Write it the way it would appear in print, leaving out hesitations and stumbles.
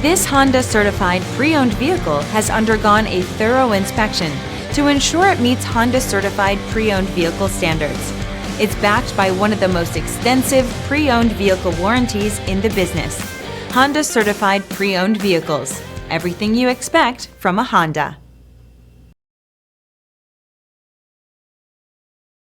This Honda certified pre-owned vehicle has undergone a thorough inspection to ensure it meets Honda certified pre-owned vehicle standards. It's backed by one of the most extensive pre-owned vehicle warranties in the business. Honda certified pre-owned vehicles. Everything you expect from a Honda.